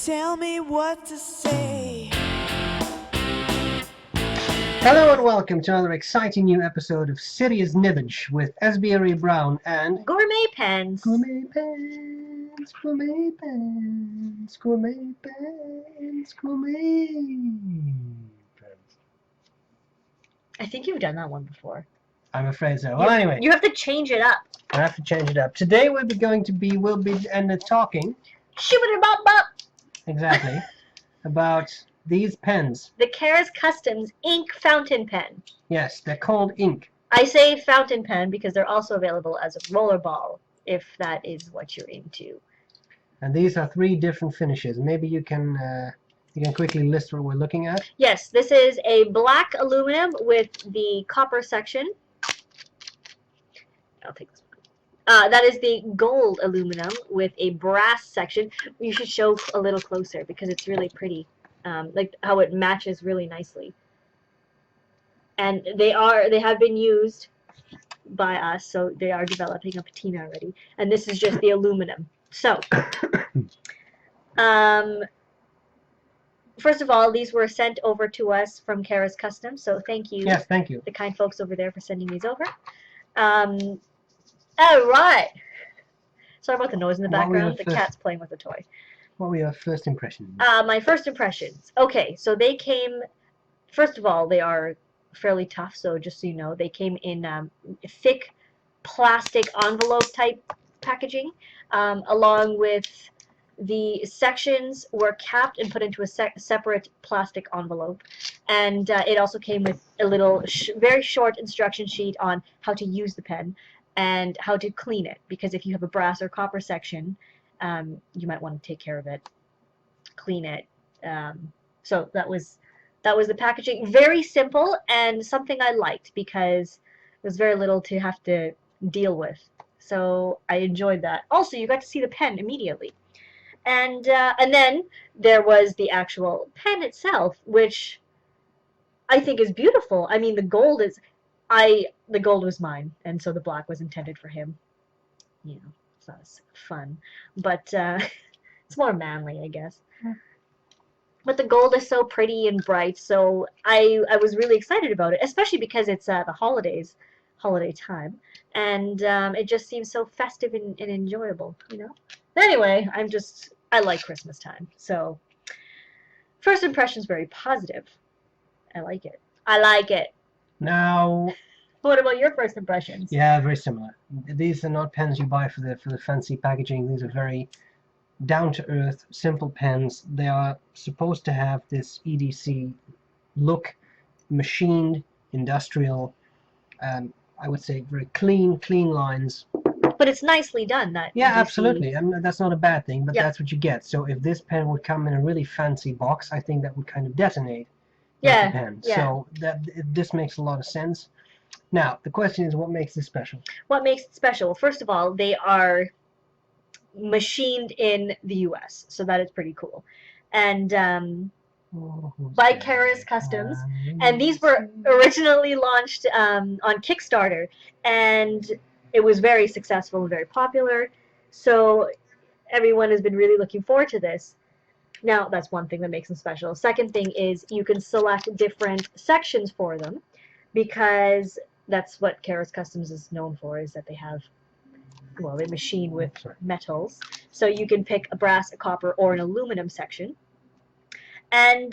tell me what to say. Hello and welcome to another exciting new episode of Serious Nibbage with S.B.R.E. Brown and Gourmet Pens. Gourmet Pens, Gourmet Pens, Gourmet Pens, Gourmet Pens. I think you've done that one before. I'm afraid so. Well, anyway, You have to change it up. I have to change it up. Today we'll be talking Shoo-ba-da-bop-bop. exactly about these pens. The KarasKustoms ink fountain pen. Yes, they're called ink. I say fountain pen because they're also available as a rollerball, if that is what you're into. And these are 3 different finishes. Maybe you can quickly list what we're looking at. Yes, this is a black aluminum with the copper section. I'll take this one. That is the gold aluminum with a brass section. You should show a little closer because it's really pretty. Like how it matches really nicely. And they have been used by us, so they are developing a patina already. And this is just the aluminum. So, first of all, these were sent over to us from KarasKustoms, so thank you. Yes, thank you. The kind folks over there for sending these over. All right. Sorry about the noise in the background. The cat's playing with a toy. What were your first impressions? My first impressions. Okay, so they came. First of all, they are fairly tough. So just so you know, they came in thick plastic envelope type packaging, along with the sections were capped and put into a separate plastic envelope, and it also came with a little very short instruction sheet on how to use the pen and how to clean it, because if you have a brass or copper section, you might want to take care of it, clean it. So that was the packaging. Very simple and something I liked because there's very little to have to deal with. So I enjoyed that. Also, you got to see the pen immediately. And then there was the actual pen itself, which I think is beautiful. I mean, the gold was mine, and so the black was intended for him. You know, so it's fun, but it's more manly, I guess. But the gold is so pretty and bright, so I was really excited about it, especially because it's the holiday time, and it just seems so festive and enjoyable, you know. Anyway, I like Christmas time, so first impression's very positive. I like it. Now, what about your first impressions? yeah, very similar. These are not pens you buy for the fancy packaging. These are very down-to-earth, simple pens. They are supposed to have this EDC look, machined, industrial, I would say very clean lines. But it's nicely done. Yeah, absolutely, and that's not a bad thing, but Yep. that's what you get. So if this pen would come in a really fancy box, I think that would kind of detonate Yeah, the pen. yeah. So this makes a lot of sense. Now, the question is, what makes this special? What makes it special? Well, first of all, they are machined in the U.S., so that is pretty cool. And by KarasKustoms, and these were originally launched on Kickstarter, and it was very successful and very popular, so everyone has been really looking forward to this. Now, that's one thing that makes them special. Second thing is you can select different sections for them, because that's what KarasKustoms is known for, is that they have, well, they machine with metals. So you can pick a brass, a copper, or an aluminum section. And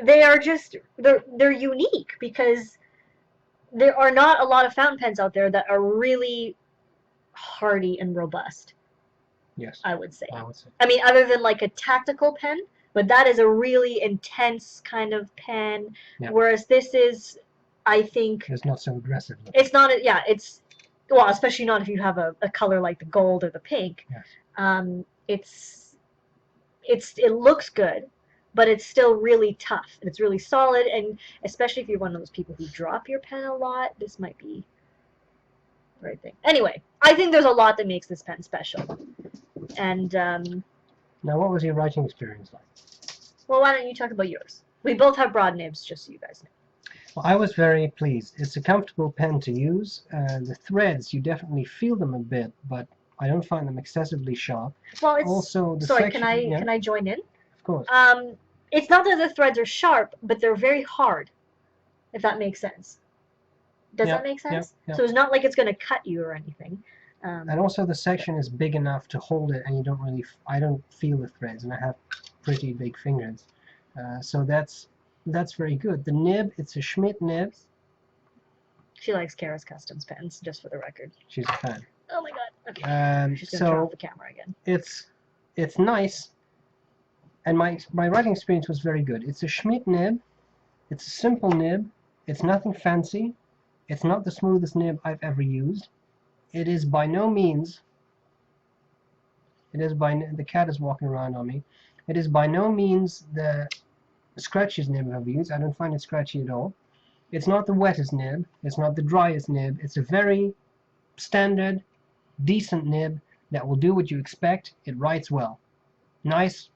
they are just, they're unique because there are not a lot of fountain pens out there that are really hardy and robust. Yes, I would say. I mean, other than like a tactical pen, but that is a really intense kind of pen. Yeah. Whereas this is, I think, it's not so aggressive. it's not. Yeah, it's, well, especially not if you have a color like the gold or the pink. Yes. It looks good, but it's still really tough. It's really solid, and especially if you're one of those people who drop your pen a lot, this might be the right thing. Anyway, I think there's a lot that makes this pen special. And Now, what was your writing experience like? well, why don't you talk about yours? We both have broad nibs, just so you guys know. Well, I was very pleased. It's a comfortable pen to use. The threads, you definitely feel them a bit, but I don't find them excessively sharp. Well, it's Also, the sorry. section, Can I join in? of course. It's not that the threads are sharp, but they're very hard. If that makes sense. Does that make sense? Yeah. So it's not like it's going to cut you or anything. And also the section is big enough to hold it, and you don't really, I don't feel the threads, and I have pretty big fingers. So that's very good. The nib, it's a Schmidt nib. She likes KarasKustoms pens, just for the record. She's a fan. Oh my god. Okay. She's going to turn off the camera again. It's nice, and my writing experience was very good. It's a Schmidt nib. It's a simple nib. It's nothing fancy. It's not the smoothest nib I've ever used. It is by no means. The cat is walking around on me. It is by no means the scratchiest nib I've ever used. I don't find it scratchy at all. It's not the wettest nib. It's not the driest nib. It's a very standard, decent nib that will do what you expect. It writes well. Nice,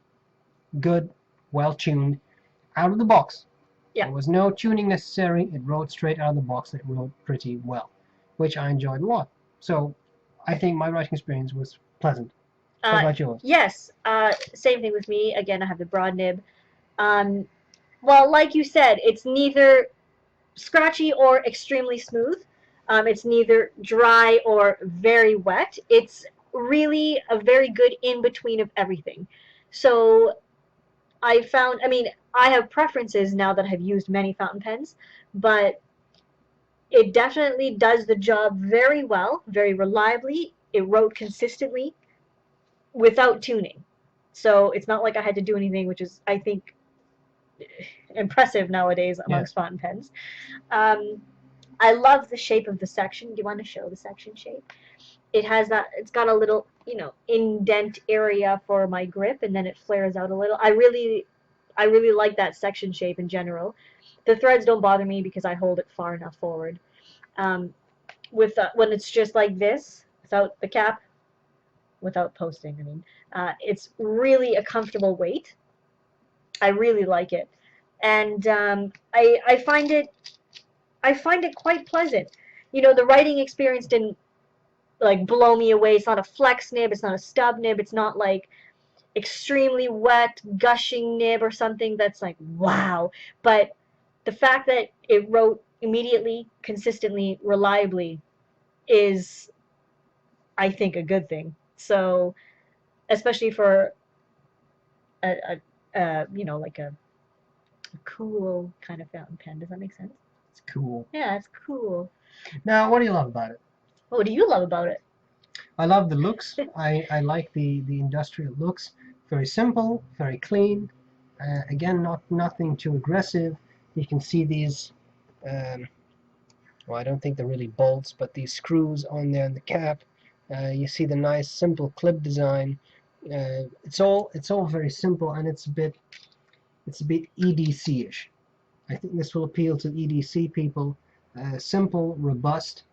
good, well tuned, out of the box. Yeah. There was no tuning necessary. It wrote straight out of the box. It wrote pretty well, which I enjoyed a lot. So I think my writing experience was pleasant. What about yours? Yes. Same thing with me. Again, I have the broad nib. Well, like you said, it's neither scratchy or extremely smooth. It's neither dry or very wet. It's really a very good in-between of everything. So I found, I mean, I have preferences now that I've used many fountain pens, but it definitely does the job very well, very reliably. It wrote consistently without tuning. So it's not like I had to do anything, which is, I think, impressive nowadays amongst fountain pens. I love the shape of the section. Do you want to show the section shape? It has that, it's got a little, you know, indent area for my grip, and then it flares out a little. I really like that section shape in general. The threads don't bother me because I hold it far enough forward. When it's just like this, without the cap, without posting, I mean, it's really a comfortable weight. I really like it, and I find it quite pleasant. You know, the writing experience didn't like blow me away. It's not a flex nib. It's not a stub nib. It's not like extremely wet, gushing nib or something that's like, wow. But the fact that it wrote immediately, consistently, reliably is, I think, a good thing. So, especially for you know, like a cool kind of fountain pen. Does that make sense? It's cool. Yeah, it's cool. Now, what do you love about it? What do you love about it? I love the looks. I like the industrial looks. Very simple, very clean. Again, nothing too aggressive. You can see these, well, I don't think they're really bolts, but these screws on there in the cap. You see the nice simple clip design. It's all very simple, and it's a bit EDC-ish. I think this will appeal to EDC people. Simple, robust,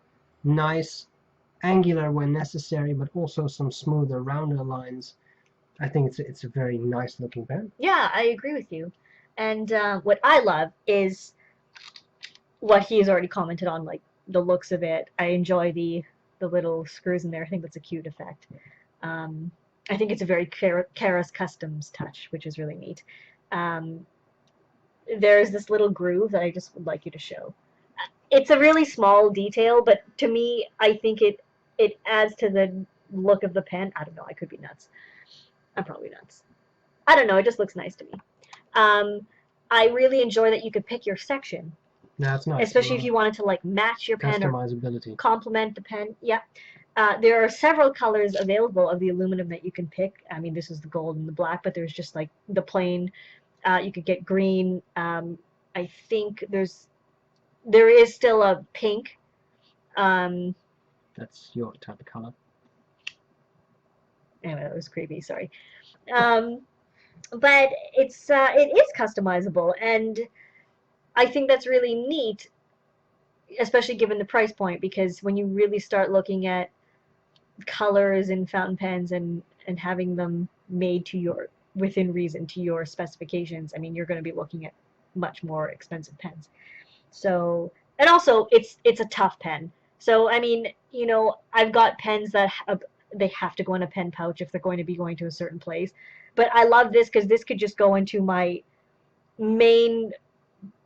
nice, angular when necessary, but also some smoother, rounder lines. I think it's a very nice looking pen. Yeah, I agree with you. And what I love is what he's already commented on, like the looks of it. I enjoy the little screws in there. I think that's a cute effect. I think it's a very KarasKustoms touch, which is really neat. There's this little groove that I just would like you to show. It's a really small detail, but to me, I think it adds to the look of the pen. I don't know, I could be nuts. I'm probably nuts. I don't know, it just looks nice to me. I really enjoy that you could pick your section. That's nice. Especially if you wanted to like match your pen or customizability. complement the pen. Yeah. There are several colors available of the aluminum that you can pick. I mean, this is the gold and the black, but there's just like the plain. You could get green. I think there is still a pink. That's your type of color. Anyway, that was creepy. Sorry. But it is customizable, and I think that's really neat, especially given the price point, because when you really start looking at colors in fountain pens and having them made to your, within reason, to your specifications, I mean, you're going to be looking at much more expensive pens. So, and also it's a tough pen. So, I mean, you know, I've got pens that they have to go in a pen pouch if they're going to be going to a certain place. But I love this because this could just go into my main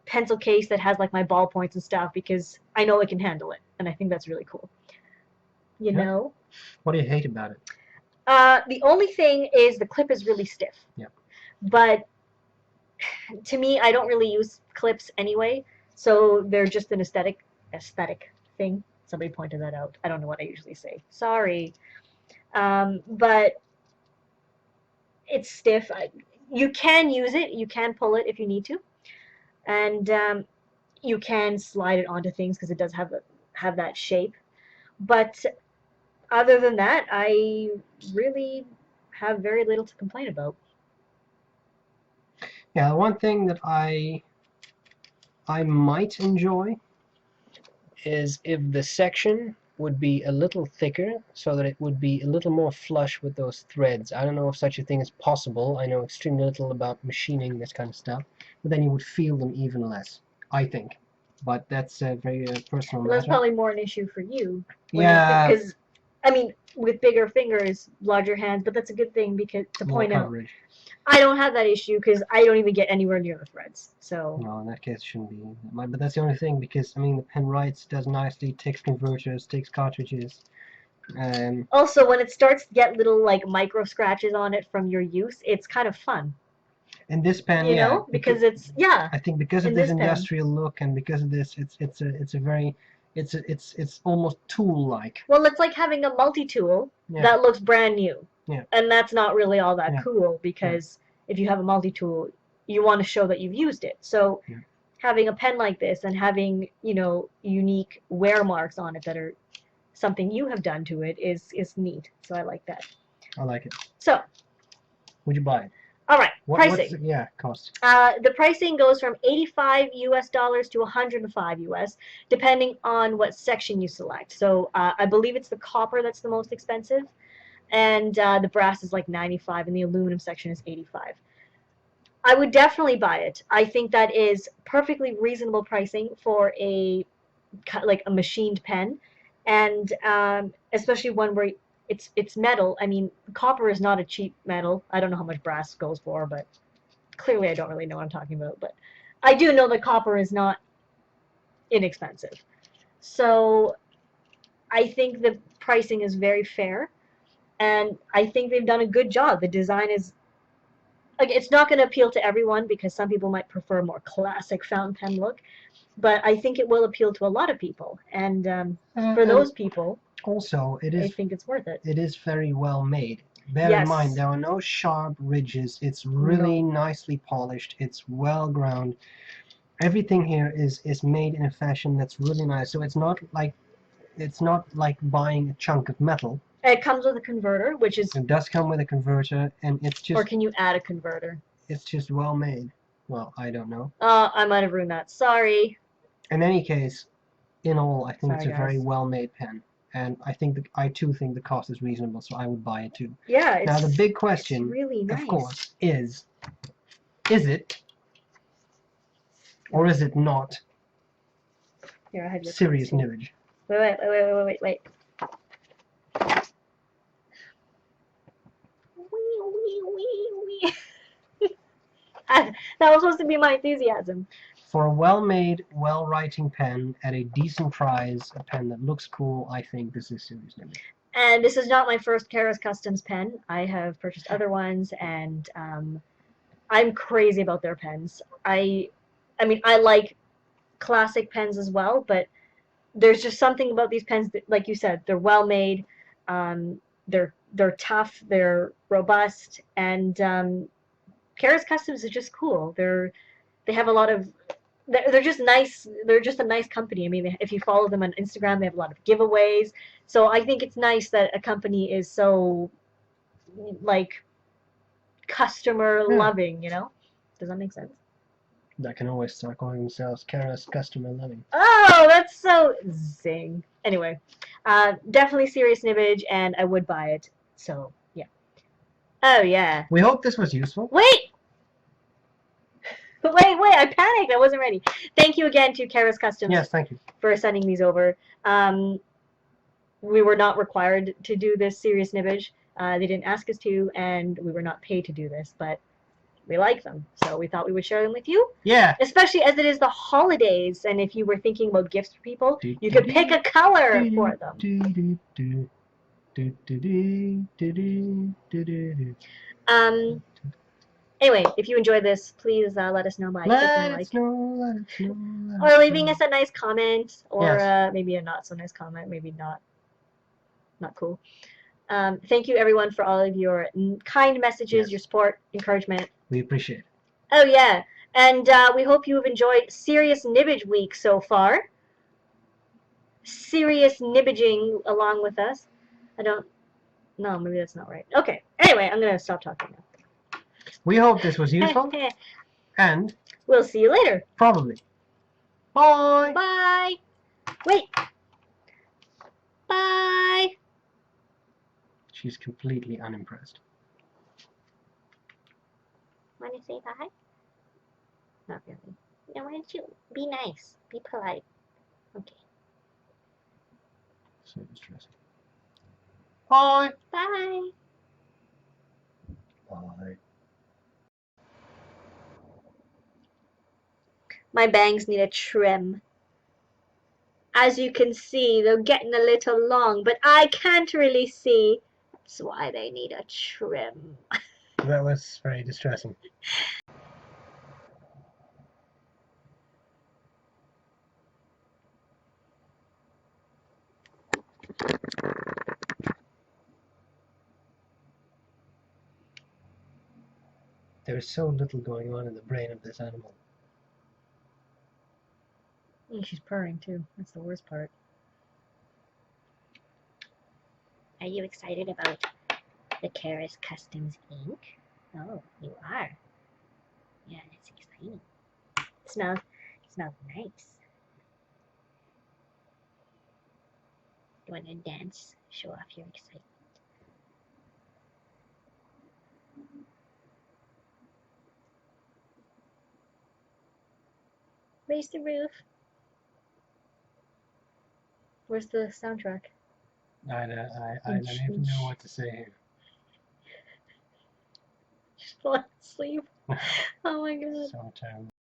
pencil case that has like my ballpoints and stuff because I know it can handle it, and I think that's really cool. You Yeah. know? What do you hate about it? The only thing is the clip is really stiff. Yeah. But to me, I don't really use clips anyway, so they're just an aesthetic thing. Somebody pointed that out. I don't know what I usually say. Sorry. But it's stiff. You can use it. You can pull it if you need to, and you can slide it onto things because it does have that shape. But other than that, I really have very little to complain about. Yeah, the one thing that I might enjoy is if the section would be a little thicker so that it would be a little more flush with those threads. I don't know if such a thing is possible. I know extremely little about machining this kind of stuff, but then you would feel them even less, I think. But that's a very personal Well, that's matter. probably more an issue for you. Yeah. Because, I mean, with bigger fingers, larger hands, but that's a good thing because to More point out, coverage. I don't have that issue because I don't even get anywhere near the threads. So No, in that case it shouldn't be. But that's the only thing because, I mean, the pen writes, does nicely, takes converters, takes cartridges. also, when it starts to get little like micro scratches on it from your use, it's kind of fun. And this pen, You yeah, know, because it's I think because of in this this pen. industrial look and because of this, it's a very, it's almost tool-like. Well, it's like having a multi-tool Yeah. that looks brand new. Yeah. And that's not really all that Yeah. cool because if you have a multi-tool, you want to show that you've used it. So Yeah. having a pen like this and having, you know, unique wear marks on it that are something you have done to it is neat. So I like that. I like it. So, Would you buy it? all right, pricing. What's the, cost? The pricing goes from $85 US to $105 US, depending on what section you select. So I believe it's the copper that's the most expensive, and the brass is like 95, and the aluminum section is 85. I would definitely buy it. I think that is perfectly reasonable pricing for a machined pen, and especially one where it's metal. I mean, copper is not a cheap metal. I don't know how much brass goes for, but clearly I don't really know what I'm talking about. But I do know that copper is not inexpensive. So I think the pricing is very fair, and I think they've done a good job. The design is, like, it's not going to appeal to everyone because some people might prefer a more classic fountain pen look, but I think it will appeal to a lot of people, and for those people, also, I think it's worth it. It is very well made. Bear in mind, there are no sharp ridges. It's really nicely polished. It's well ground. Everything here is made in a fashion that's really nice. So it's not like buying a chunk of metal. It comes with a converter, which is. It does come with a converter, and it's just. Or can you add a converter? It's just well made. Well, I don't know. I might have ruined that. Sorry. In any case, in all, I think Sorry, it's a guys. very well made pen. And I too think the cost is reasonable, so I would buy it too. Yeah, it's, now the big question, really nice. of course, is it or is it not Here, I have your serious cards. Nibbage? Wait. That was supposed to be my enthusiasm. For a well-made, well-writing pen at a decent price, a pen that looks cool, I think this is serious Nibbage. And this is not my first KarasKustoms pen. I have purchased other ones, and I'm crazy about their pens. I mean, I like classic pens as well, but there's just something about these pens that, like you said, they're well made, they're tough, they're robust, and KarasKustoms is just cool. They have a lot of. They're just nice. They're just a nice company. I mean, if you follow them on Instagram, they have a lot of giveaways. So I think it's nice that a company is so, like, customer loving. You know, does that make sense? That can always start calling themselves Karas Customer Loving. Oh, that's so zing. Anyway, definitely serious Nibbage, and I would buy it. So yeah. Oh yeah. We hope this was useful. Wait, I panicked. I wasn't ready. Thank you again to KarasKustoms. Yes, thank you. For sending these over. we were not required to do this serious nibbage. They didn't ask us to, and we were not paid to do this, but we like them, so we thought we would share them with you. Yeah. Especially as it is the holidays, and if you were thinking about gifts for people, you could pick a color for them. Anyway, if you enjoyed this, please let us know by clicking like. Or leaving us a nice comment, or Yes. maybe a not so nice comment, maybe not cool. Thank you everyone for all of your kind messages, Yes. your support, encouragement. We appreciate it. Oh yeah, and we hope you have enjoyed Serious Nibbage Week so far. Serious nibbaging along with us. No, maybe that's not right. Okay, anyway, I'm gonna stop talking now. We hope this was useful, and we'll see you later. probably. Bye! Bye! Wait! Bye! She's completely unimpressed. Want to say bye? Not really. No, why don't you be nice? Be polite. Okay. So distressing. Bye! Bye! Bye. My bangs need a trim. As you can see, they're getting a little long, but I can't really see. That's why they need a trim. That was very distressing. There is so little going on in the brain of this animal. She's purring too. That's the worst part. Are you excited about the KarasKustoms ink? Oh, you are. Yeah, it's exciting. It smells nice. You want to dance? Show off your excitement. Raise the roof. Where's the soundtrack? I don't even know what to say here. She's falling asleep. Oh my god. So terrible.